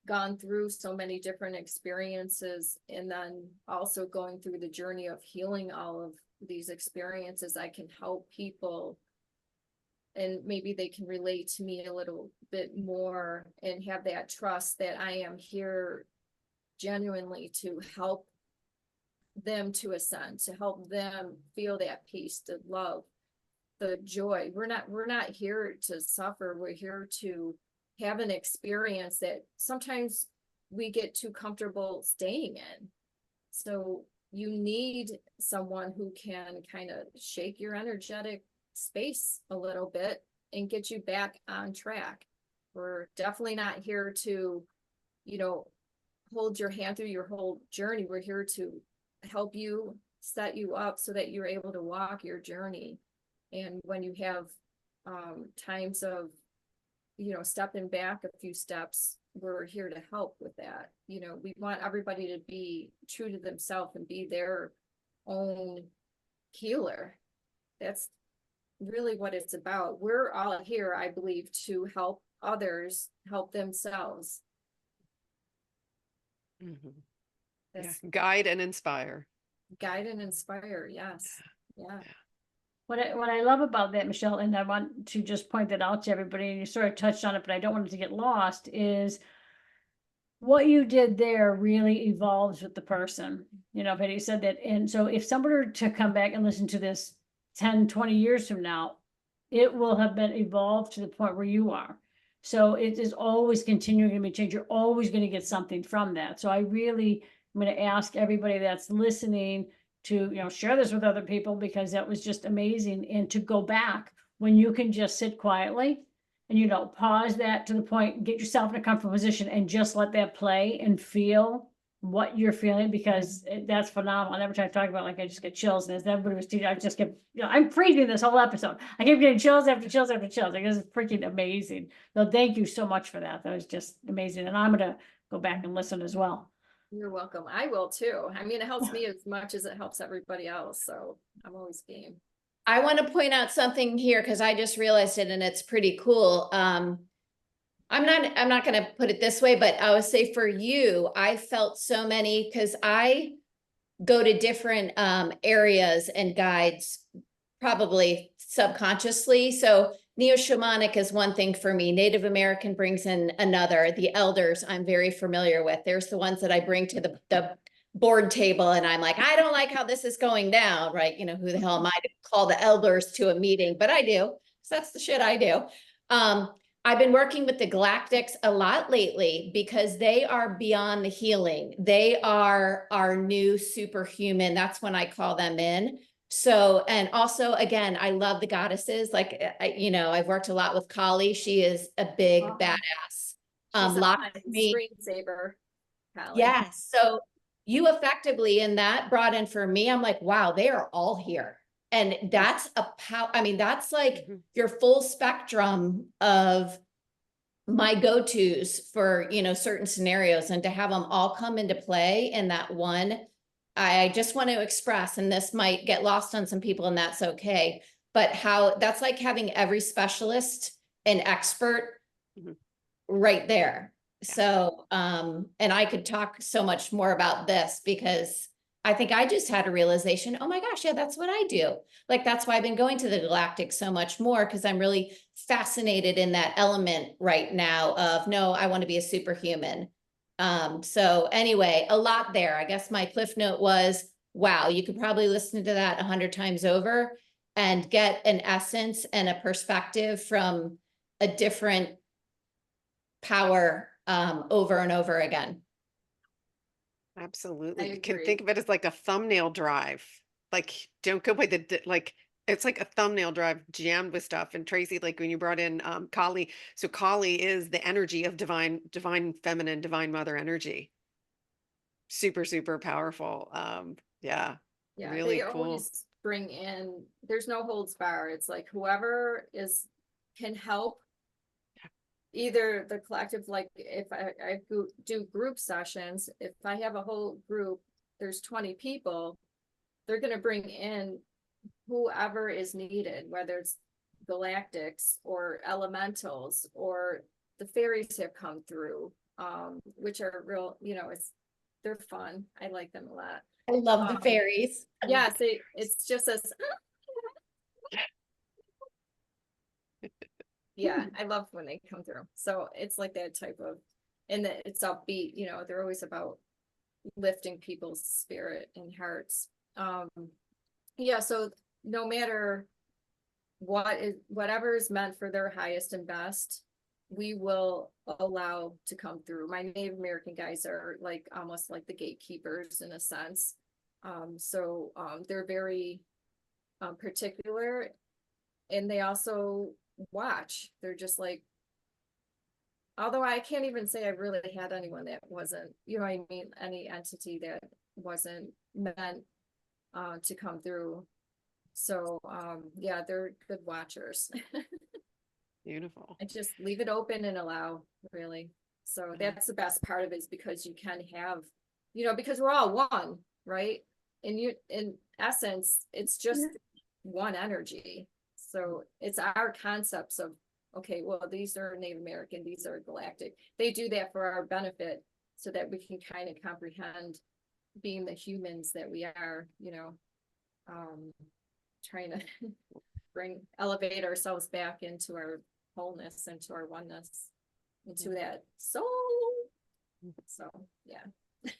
gone through so many different experiences, and then also going through the journey of healing all of these experiences, I can help people and maybe they can relate to me a little bit more and have that trust that I am here genuinely to help them to ascend, to help them feel that peace, the love, the joy. We're not here to suffer. We're here to have an experience that sometimes we get too comfortable staying in. So you need someone who can kind of shake your energetic space a little bit and get you back on track. We're definitely not here to, you know, hold your hand through your whole journey. We're here to help you, set you up so that you're able to walk your journey. And when you have times of, you know, stepping back a few steps, we're here to help with that. You know, we want everybody to be true to themselves and be their own healer. That's really what it's about. We're all here, I believe, to help others help themselves. Mhm. Yeah. That's Guide and inspire. guide and inspire. Yes. Yeah. What I love about that, Michelle, and I want to just point that out to everybody, and you sort of touched on it, but I don't want it to get lost, is what you did there really evolves with the person. You know, Betty said that. And so if somebody were to come back and listen to this 10, 20 years from now, it will have been evolved to the point where you are. So it is always continuing to be changed. You're always going to get something from that. So I really, I'm going to ask everybody that's listening to, you know, share this with other people, because that was just amazing. And to go back when you can just sit quietly and, you know, pause that to the point, get yourself in a comfortable position and just let that play and feel what you're feeling, because that's phenomenal. Every time I talk about it, like, I just get chills, and as everybody was teaching, I just get, you know, I'm freezing this whole episode. I keep getting chills after chills after chills. Like, this is freaking amazing. So thank you so much for that. That was just amazing. And I'm going to go back and listen as well. You're welcome. I will too. I mean, it helps me as much as it helps everybody else. So I'm always game. I want to point out something here because I just realized it and it's pretty cool. I'm not going to put it this way, but I would say for you, I felt so many, because I go to different areas and guides probably subconsciously. So neo-shamanic is one thing for me. Native American brings in another. The elders I'm very familiar with. There's the ones that I bring to the board table and I'm like, I don't like how this is going down, right? You know, who the hell am I to call the elders to a meeting? But I do. So that's the shit I do. I've been working with the Galactics a lot lately because they are beyond the healing. They are our new superhuman. That's when I call them in. So, and also, again, I love the goddesses. Like, you know, I've worked a lot with Kali. She is a big badass. She's Lots a of me. screensaver. Callie. Yes. So you effectively in that brought in for me, I'm like, wow, they are all here. And that's a power. I mean, that's like your full spectrum of my go-tos for, you know, certain scenarios, and to have them all come into play in that one, I just want to express, and this might get lost on some people and that's okay, but how that's like having every specialist and expert right there. Yeah. So, and I could talk so much more about this because I think I just had a realization, oh my gosh, yeah, that's what I do. Like, that's why I've been going to the Galactic so much more, because I'm really fascinated in that element right now of, no, I want to be a superhuman. So anyway, a lot there. I guess my cliff note was, wow, you could probably listen to that 100 times over and get an essence and a perspective from a different power over and over again. Absolutely. You can think of it as like a thumbnail drive. Like, don't go by like, it's like a thumbnail drive jammed with stuff. And Tracy, like when you brought in Kali, so Kali is the energy of divine feminine, divine mother energy. Super, super powerful. Yeah, really they cool. Always bring in, there's no holds bar. It's like whoever can help. Either the collective, like if I do group sessions, if I have a whole group, there's 20 people, they're going to bring in whoever is needed, whether it's galactics or elementals or the fairies have come through, which are real, you know, they're fun. I like them a lot. I love the fairies. Yes, it's just as Yeah, I love when they come through. So it's like that type of, and that it's upbeat, you know, they're always about lifting people's spirit and hearts. Yeah, so no matter whatever is meant for their highest and best, we will allow to come through. My Native American guys are like almost like the gatekeepers in a sense. They're very particular, and they also watch. They're just like, although I can't even say I've really had anyone that wasn't, you know what I mean, any entity that wasn't meant to come through. So yeah, they're good watchers. Beautiful. I just leave it open and allow, really. So that's the best part of it, is because you can have, you know, because we're all one, right? And you, in essence, it's just one energy. So it's our concepts of, okay, well, these are Native American, these are galactic. They do that for our benefit so that we can kind of comprehend being the humans that we are, you know, trying to elevate ourselves back into our wholeness, into our oneness, into that soul. So, yeah.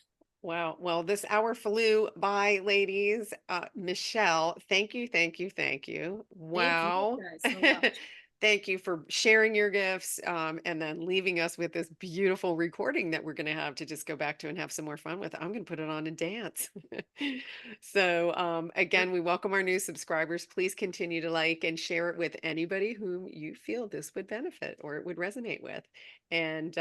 Wow. Well, this hour flew by, ladies. Michelle, thank you, thank you, thank you. Wow. Thank you guys so much. Thank you for sharing your gifts, and then leaving us with this beautiful recording that we're going to have to just go back to and have some more fun with. I'm going to put it on and dance. So, again, we welcome our new subscribers. Please continue to like and share it with anybody whom you feel this would benefit or it would resonate with. And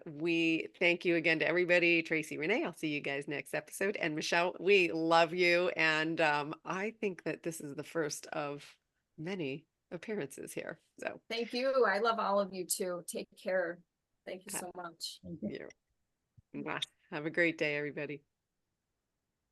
we thank you again to everybody. Tracy, Renee, I'll see you guys next episode. And Michelle, we love you. And I think that this is the first of many appearances here. So Thank you. I love all of you too. Take care. Thank you so much. you have a great day, everybody.